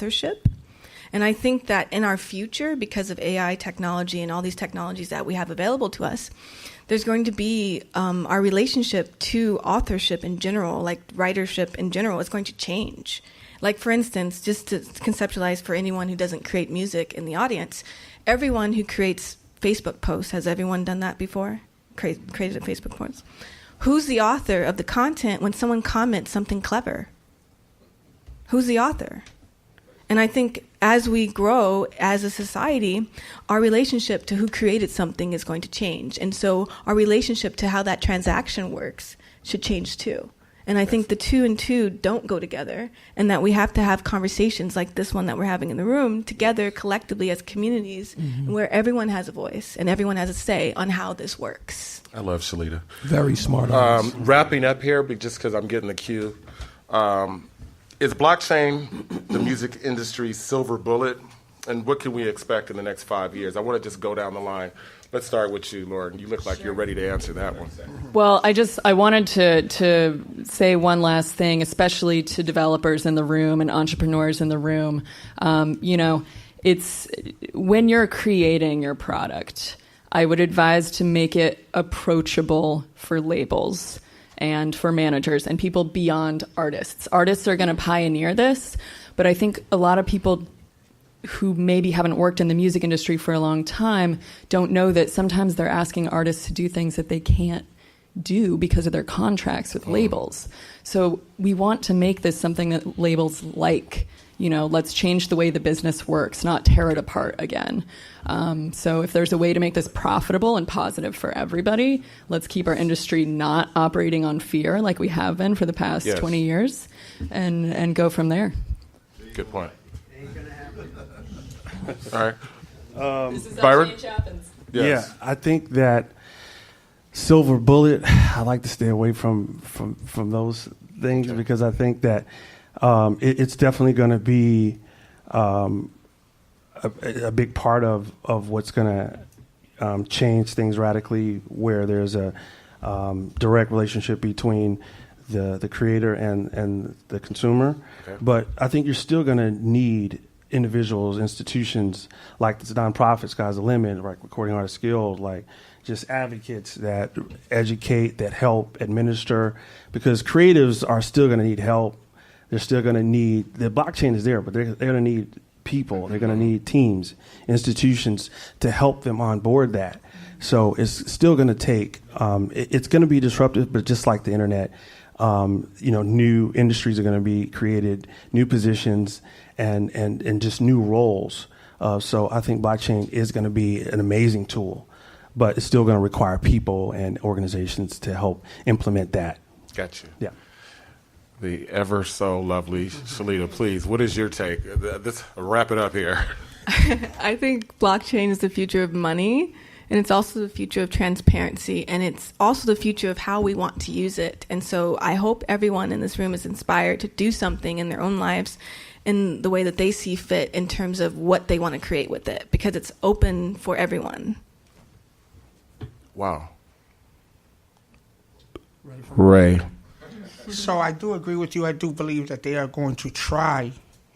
authorship. And I think that in our future, because of AI technology and all these technologies that we have available to us, there's going to be our relationship to authorship in general, like writership in general, is going to change. Like, for instance, just to conceptualize for anyone who doesn't create music in the audience, everyone who creates Facebook posts, has everyone done that before? Created a Facebook post? Who's the author of the content when someone comments something clever? Who's the author? And I think as we grow as a society, our relationship to who created something is going to change. And so our relationship to how that transaction works should change too. And I think the two and two don't go together, and that we have to have conversations like this one that we're having in the room together collectively as communities, where everyone has a voice and everyone has a say on how this works. I love Shalita. Very smart. Wrapping up here, but just because I'm getting the cue. Is blockchain the music industry's silver bullet? And what can we expect in the next 5 years? I want to just go down the line. Let's start with you, Lauren. You look like you're ready to answer that one. Well, I wanted to say one last thing, especially to developers in the room and entrepreneurs in the room. It's when you're creating your product, I would advise to make it approachable for labels and for managers and people beyond artists. Artists are going to pioneer this, but I think a lot of people who maybe haven't worked in the music industry for a long time don't know that sometimes they're asking artists to do things that they can't do because of their contracts with labels. So we want to make this something that labels like. Let's change the way the business works, not tear it apart again. So if there's a way to make this profitable and positive for everybody, let's keep our industry not operating on fear like we have been for the past 20 years and go from there. Good point. All right. This is Byron? how change happens. Yes. Yeah, I think that silver bullet, I like to stay away from those things because I think that it's definitely going to be a big part of what's going to change things radically, where there's a direct relationship between the creator and the consumer. Okay. But I think you're still going to need individuals, institutions like the nonprofit Sky's the Limit, like Recording Artists Guild, like just advocates that educate, that help administer, because creatives are still going to need help. They're still going to need, the blockchain is there, but they're going to need people. They're going to need teams, institutions to help them onboard that. So it's still going to take, it's going to be disruptive, but just like the internet, new industries are going to be created, new positions, and just new roles. So I think blockchain is going to be an amazing tool, but it's still going to require people and organizations to help implement that. Gotcha. Yeah. The ever so lovely Shalita, please, what is your take? Let's wrap it up here. I think blockchain is the future of money, and it's also the future of transparency, and it's also the future of how we want to use it. And so I hope everyone in this room is inspired to do something in their own lives in the way that they see fit in terms of what they want to create with it, because it's open for everyone. Wow. Ray. So I do agree with you. I do believe that they are going to try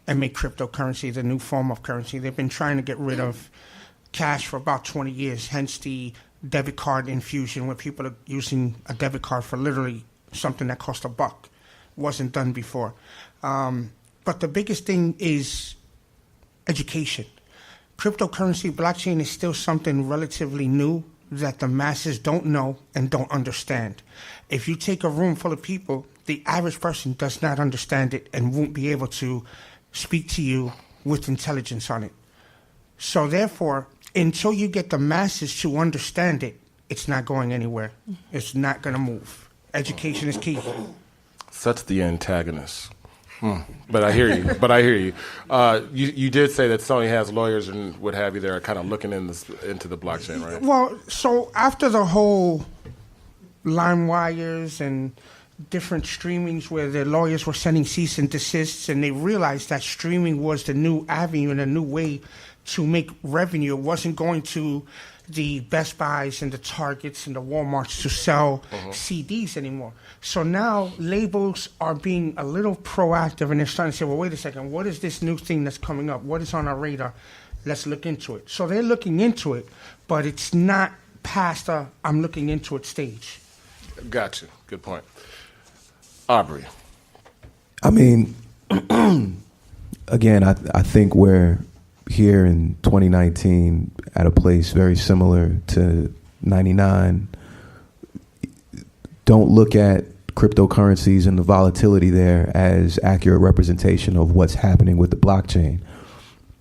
and make cryptocurrency the new form of currency. They've been trying to get rid of cash for about 20 years, hence the debit card infusion, where people are using a debit card for literally something that cost $1. Wasn't done before. But the biggest thing is education. Cryptocurrency, blockchain is still something relatively new that the masses don't know and don't understand. If you take a room full of people, the average person does not understand it and won't be able to speak to you with intelligence on it. So therefore, until you get the masses to understand it, it's not going anywhere. It's not going to move. Education is key. Such the antagonist. But I hear you. You did say that Sony has lawyers and what have you that are kind of looking into the blockchain, right? Well, so after the whole LimeWires and different streamings where the lawyers were sending cease and desists, and they realized that streaming was the new avenue and a new way to make revenue. It wasn't going to the Best Buys and the Targets and the Walmarts to sell CDs anymore. So now labels are being a little proactive, and they're starting to say, well, wait a second, what is this new thing that's coming up? What is on our radar? Let's look into it. So they're looking into it, but it's not past a I'm looking into it stage. Got you. Good point. Aubrey. I mean, again, I think we're here in 2019 at a place very similar to 99. Don't look at cryptocurrencies and the volatility there as accurate representation of what's happening with the blockchain.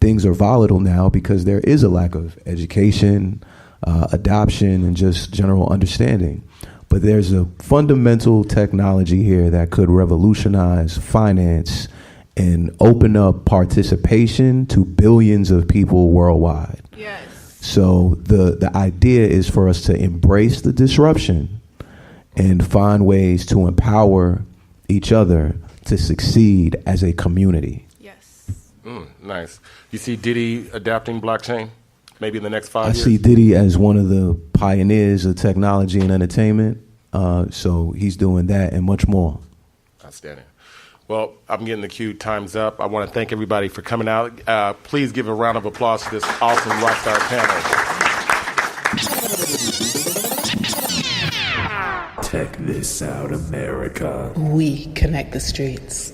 Things are volatile now because there is a lack of education, adoption, and just general understanding. But there's a fundamental technology here that could revolutionize finance and open up participation to billions of people worldwide. Yes. So the idea is for us to embrace the disruption and find ways to empower each other to succeed as a community. Yes. Nice. You see Diddy adapting blockchain maybe in the next 5 I years? see Diddy as one of the pioneers of technology and entertainment. So he's doing that and much more. Outstanding. Well, I'm getting the cue. Time's up. I want to thank everybody for coming out. Please give a round of applause to this awesome Rockstar panel. Check this out, America. We connect the streets.